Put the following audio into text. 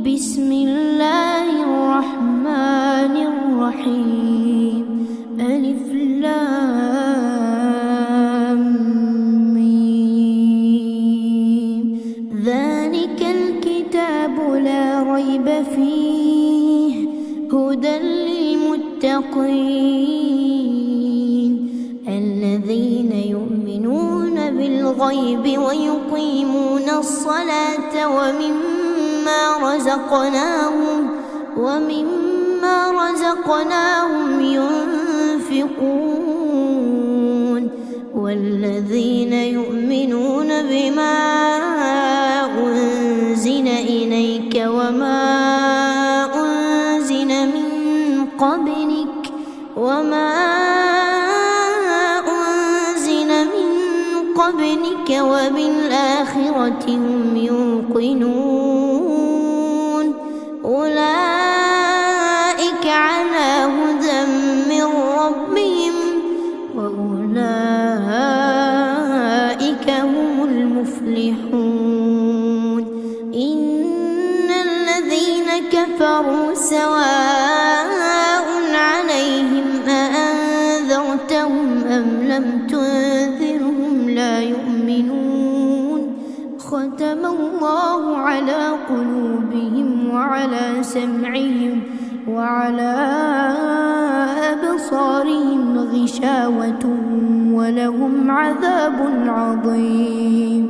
بسم الله الرحمن الرحيم. ألف لام ميم. ذلك الكتاب لا ريب فيه هدى للمتقين الذين يؤمنون بالغيب ويقيمون الصلاة ومما رزقناهم ينفقون والذين يؤمنون بما أنزل إليك وما أنزل من قبلك وبالآخرة هم يوقنون أولئك على هدى من ربهم وأولئك هم المفلحون. إن الذين كفروا سواء عليهم أأنذرتهم أم لم تنذرهم لا يؤمنون. ختم الله على قلوبهم وعلى سمعهم وعلى أبصارهم غشاوة ولهم عذاب عظيم.